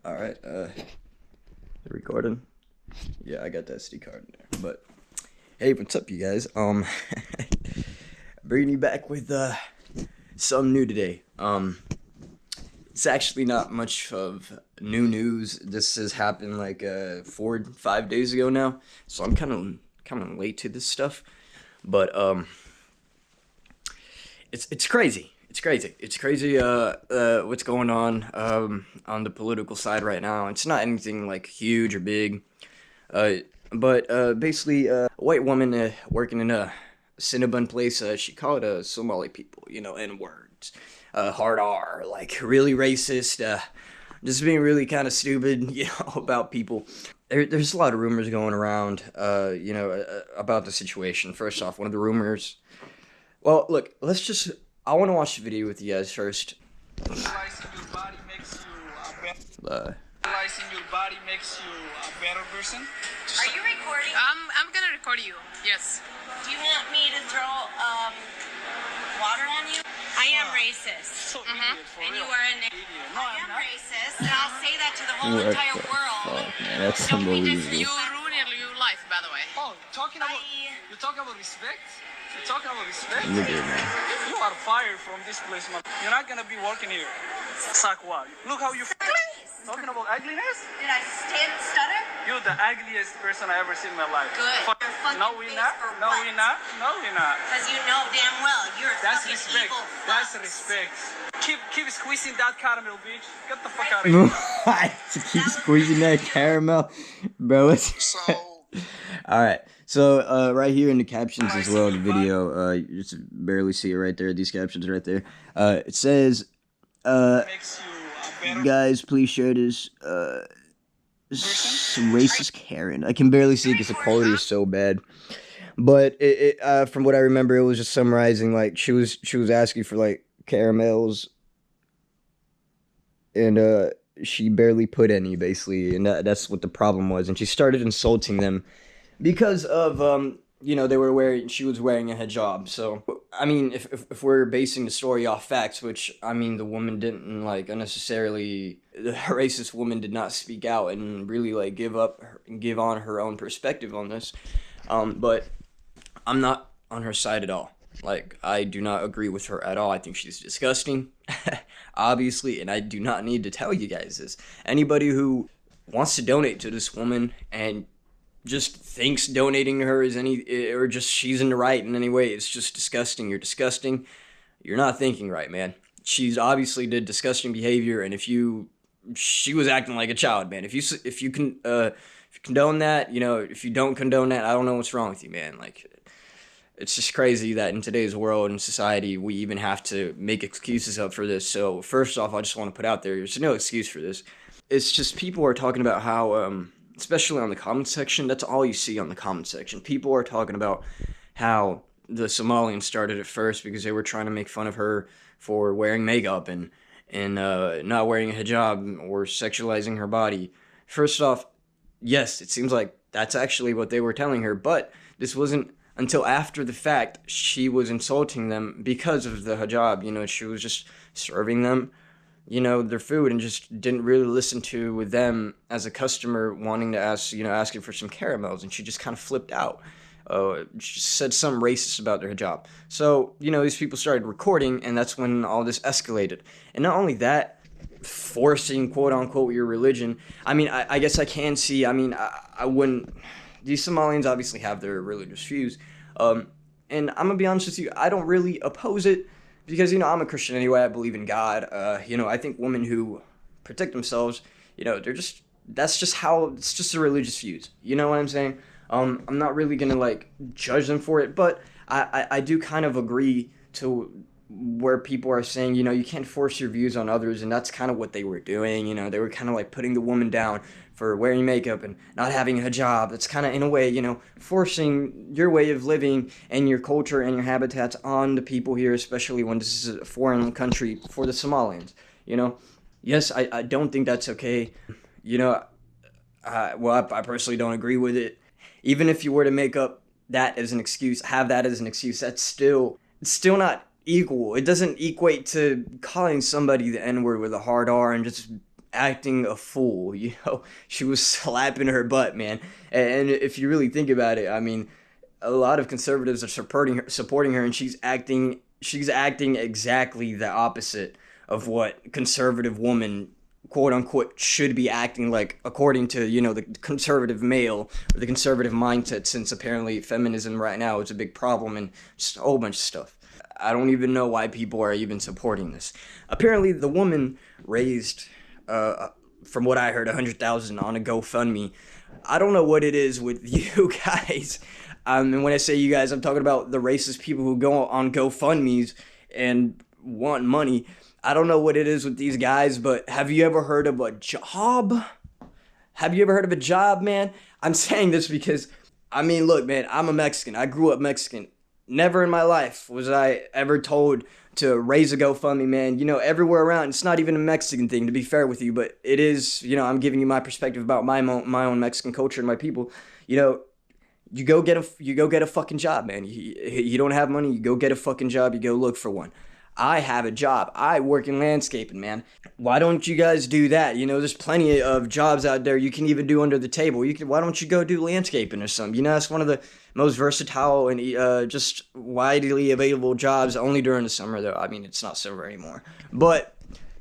All right, recording. Yeah, I got that SD card in there. But hey, what's up, you guys? Bringing you back with something new today. It's actually not much of new news. This has happened like 4-5 days ago now, so I'm kind of late to this stuff. But it's crazy. It's crazy what's going on the political side right now. It's not anything like huge or big. But basically, a white woman working in a Cinnabon place, she called Somali people, N-words, hard R, like really racist, just being really kind of stupid, about people. There's a lot of rumors going around, about the situation. First off, one of the rumors. Well, look, I want to watch the video with you guys first. Realizing your body makes you a better person. Are you recording? I'm gonna record you. Yes. Do you want me to throw water on you? I am racist. So idiot, for And real. you are an Idiot. No, I I'm am not. racist, and I'll say that to the whole What entire the world. fuck, man? That's Don't be unbelievable. You ruined your life, by the way. Oh, you're talking about respect? You're talking about respect? Look at it, man. You are fired from this place, man. You're not gonna be working here. Suck what? Look how you talking about ugliness? Did I stutter? You're the ugliest person I ever seen in my life. Good. Fuck. Your fucking No, we're face not. for No, what? we're not. No, we're not. Because you know damn well you're a That's fucking respect. evil That's fuck. respect. Keep squeezing that caramel, bitch. Get the fuck out of here. To keep squeezing that caramel, bro. All right. So right here in the captions as well, the video, you just barely see it right there. These captions right there. It says, Makes you a better guys, please share this. Racist Karen. I can barely see because the quality is so bad. But from what I remember, it was just summarizing, like she was asking for like caramels, and she barely put any, basically, and that's what the problem was. And she started insulting them because of she was wearing a hijab. So I mean, if we're basing the story off facts, which I mean, the woman didn't like unnecessarily. The racist woman did not speak out and really like give on her own perspective on this. But I'm not on her side at all. Like, I do not agree with her at all. I think she's disgusting, obviously, and I do not need to tell you guys this. Anybody who wants to donate to this woman and just thinks donating to her is or just she's in the right in any way, it's just disgusting. You're disgusting. You're not thinking right, man. She's obviously did disgusting behavior, and she was acting like a child, man. If you condone that, if you don't condone that, I don't know what's wrong with you, man. Like, it's just crazy that in today's world and society, we even have to make excuses up for this. So first off, I just want to put out there's no excuse for this. It's just people are talking about how, especially on the comment section, that's all you see on the comment section. People are talking about how the Somalians started it first because they were trying to make fun of her for wearing makeup and not wearing a hijab or sexualizing her body. First off, yes, it seems like that's actually what they were telling her, but this wasn't until after the fact she was insulting them because of the hijab. She was just serving them, their food, and just didn't really listen to them as a customer wanting to asking for some caramels, and she just kind of flipped out. She said something racist about their hijab. So, these people started recording, and that's when all this escalated. And not only that, forcing, quote-unquote, your religion. I mean, I guess I can see, I wouldn't. These Somalians obviously have their religious views. And I'm going to be honest with you, I don't really oppose it because, I'm a Christian anyway. I believe in God. I think women who protect themselves, that's just their religious views. You know what I'm saying? I'm not really going to, like, judge them for it, but I do kind of agree to where people are saying, you can't force your views on others, and that's kind of what they were doing. They were kind of, like, putting the woman down for wearing makeup and not having a hijab. That's kind of, in a way, forcing your way of living and your culture and your habitats on the people here, especially when this is a foreign country for the Somalians, Yes, I don't think that's okay. I personally don't agree with it. Even if you were to make up that as an excuse, have that as an excuse, it's still not equal. It doesn't equate to calling somebody the N-word with a hard R and just acting a fool. She was slapping her butt, man. And if you really think about it, I mean, a lot of conservatives are supporting her, and she's acting exactly the opposite of what conservative woman, quote unquote, should be acting like, according to the conservative male or the conservative mindset, since apparently feminism right now is a big problem and just a whole bunch of stuff. I don't even know why people are even supporting this. Apparently the woman raised from what I heard, 100,000 on a GoFundMe. I don't know what it is with you guys. And when I say you guys, I'm talking about the racist people who go on GoFundMes and want money. I don't know what it is with these guys, but have you ever heard of a job? Have you ever heard of a job, man? I'm saying this because, I mean, look, man, I'm a Mexican. I grew up Mexican. Never in my life was I ever told to raise a GoFundMe, man. Everywhere around, it's not even a Mexican thing, to be fair with you, but it is, I'm giving you my perspective about my own Mexican culture and my people. You go get a fucking job, man. You don't have money, you go get a fucking job, you go look for one. I have a job. I work in landscaping, man. Why don't you guys do that? There's plenty of jobs out there you can even do under the table. Why don't you go do landscaping or something? That's one of the most versatile and just widely available jobs, only during the summer, though. I mean, it's not summer anymore. But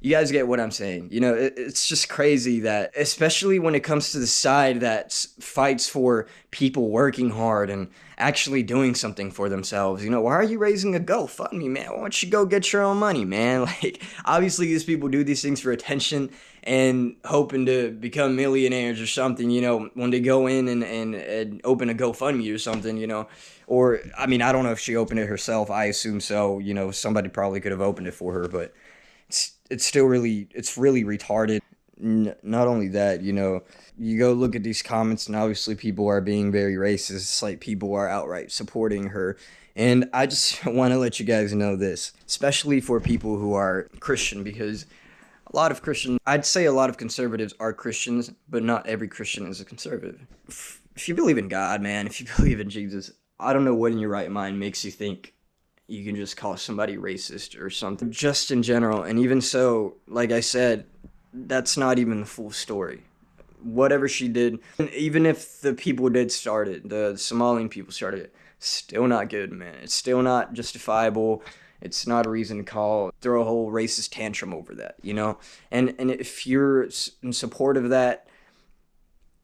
you guys get what I'm saying. It's just crazy that, especially when it comes to the side that fights for people working hard and actually doing something for themselves. Why are you raising a GoFundMe, man? Why don't you go get your own money, man? Like, obviously these people do these things for attention and hoping to become millionaires or something, when they go in and open a GoFundMe or something, or, I mean, I don't know if she opened it herself. I assume so. Somebody probably could have opened it for her, but it's really retarded. Not only that, you go look at these comments, and obviously people are being very racist. It's like people are outright supporting her. And I just want to let you guys know this, especially for people who are Christian, because I'd say a lot of conservatives are Christians, but not every Christian is a conservative. If you believe in God, man, if you believe in Jesus, I don't know what in your right mind makes you think you can just call somebody racist or something, just in general. And even so, like I said, that's not even the full story. Whatever she did, and even if the people did start it, the Somalian people started it, still not good, man. It's still not justifiable. It's not a reason to throw a whole racist tantrum over that, And if you're in support of that,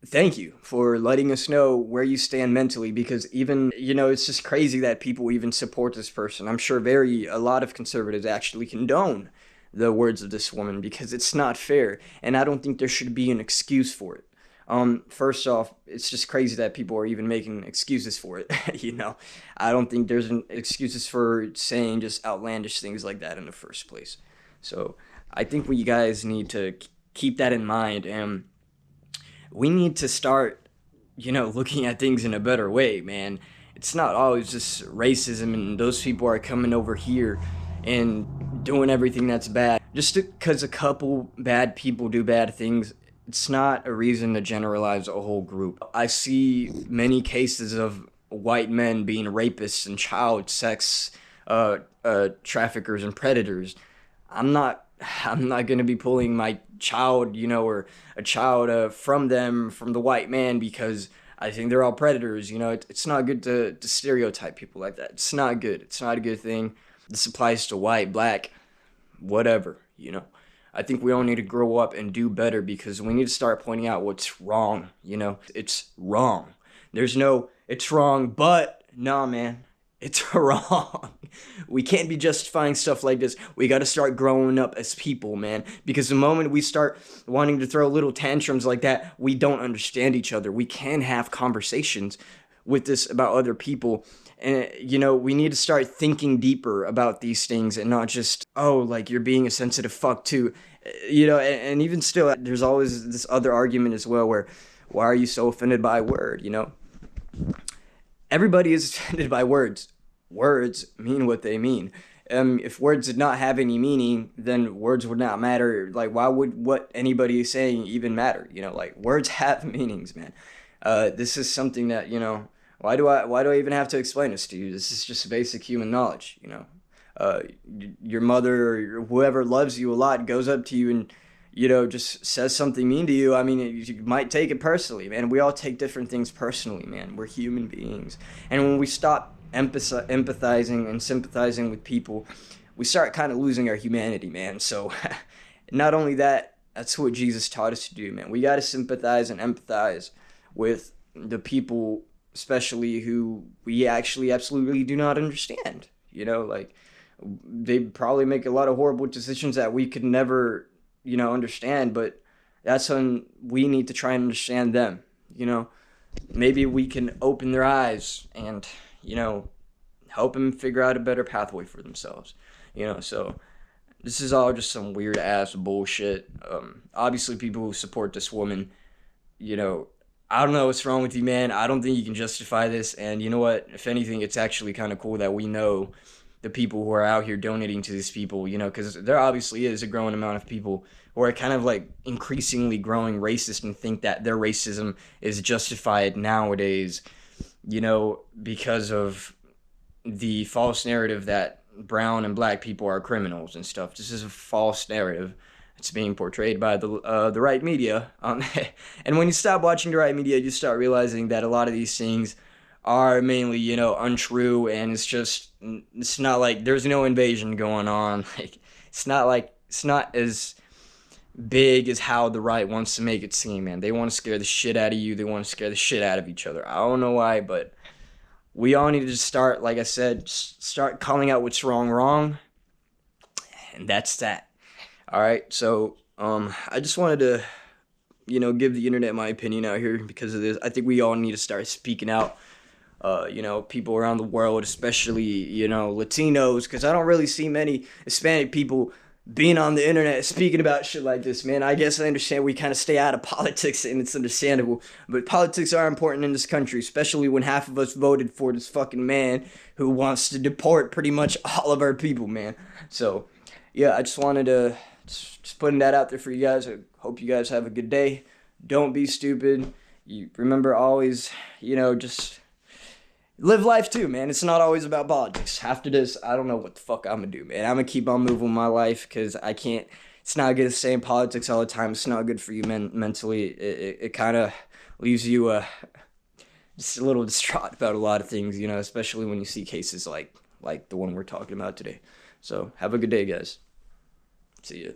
thank you for letting us know where you stand mentally, because even, it's just crazy that people even support this person. I'm sure a lot of conservatives actually condone the words of this woman, because it's not fair, and I don't think there should be an excuse for it. First off, it's just crazy that people are even making excuses for it. I don't think there's excuses for saying just outlandish things like that in the first place. So I think you guys need to keep that in mind, and we need to start, looking at things in a better way, man. It's not always just racism and those people are coming over here and doing everything that's bad. Just because a couple bad people do bad things, it's not a reason to generalize a whole group. I see many cases of white men being rapists and child sex traffickers and predators. I'm not going to be pulling my child, or a child from the white man, because I think they're all predators. It's not good to stereotype people like that. It's not good. It's not a good thing. This applies to white, black, whatever, I think we all need to grow up and do better, because we need to start pointing out what's wrong, It's wrong. There's no, it's wrong, but, nah, man, it's wrong. We can't be justifying stuff like this. We got to start growing up as people, man, because the moment we start wanting to throw little tantrums like that, we don't understand each other. We can have conversations with this about other people. And, we need to start thinking deeper about these things, and not just, like, you're being a sensitive fuck too. And even still, there's always this other argument as well where, why are you so offended by a word, Everybody is offended by words. Words mean what they mean. If words did not have any meaning, then words would not matter. Like, why would what anybody is saying even matter? Like, words have meanings, man. This is something that, why do I even have to explain this to you? This is just basic human knowledge, Your mother or whoever loves you a lot goes up to you and, just says something mean to you, I mean, you might take it personally, man. We all take different things personally, man. We're human beings. And when we stop empathizing and sympathizing with people, we start kind of losing our humanity, man. So, not only that, that's what Jesus taught us to do, man. We got to sympathize and empathize with the people, especially who we actually absolutely do not understand. Like, they probably make a lot of horrible decisions that we could never, understand, but that's when we need to try and understand them. Maybe we can open their eyes and, help them figure out a better pathway for themselves. So this is all just some weird ass bullshit. Obviously, people who support this woman, I don't know what's wrong with you, man. I don't think you can justify this. And you know what? If anything, it's actually kind of cool that we know the people who are out here donating to these people, because there obviously is a growing amount of people who are kind of like increasingly growing racist and think that their racism is justified nowadays, because of the false narrative that brown and black people are criminals and stuff. This is a false narrative. It's being portrayed by the right media. And when you stop watching the right media, you start realizing that a lot of these things are mainly, untrue, and it's not like there's no invasion going on. Like, it's not as big as how the right wants to make it seem, man. They want to scare the shit out of you. They want to scare the shit out of each other. I don't know why, but we all need to just start, like I said, start calling out what's wrong, and that's that. All right, so I just wanted to, give the internet my opinion out here because of this. I think we all need to start speaking out. People around the world, especially, Latinos, because I don't really see many Hispanic people being on the internet speaking about shit like this, man. I guess I understand we kind of stay out of politics, and it's understandable, but politics are important in this country, especially when half of us voted for this fucking man who wants to deport pretty much all of our people, man. So, yeah, I just wanted to just putting that out there for you guys. I hope you guys have a good day. Don't be stupid. You remember always, just live life too, man. It's not always about politics. After this, I don't know what the fuck I'm gonna do, man. I'm gonna keep on moving my life because I can't. It's not good to stay in politics all the time. It's not good for you mentally. It kind of leaves you just a little distraught about a lot of things, especially when you see cases like the one we're talking about today. So have a good day, guys. See ya.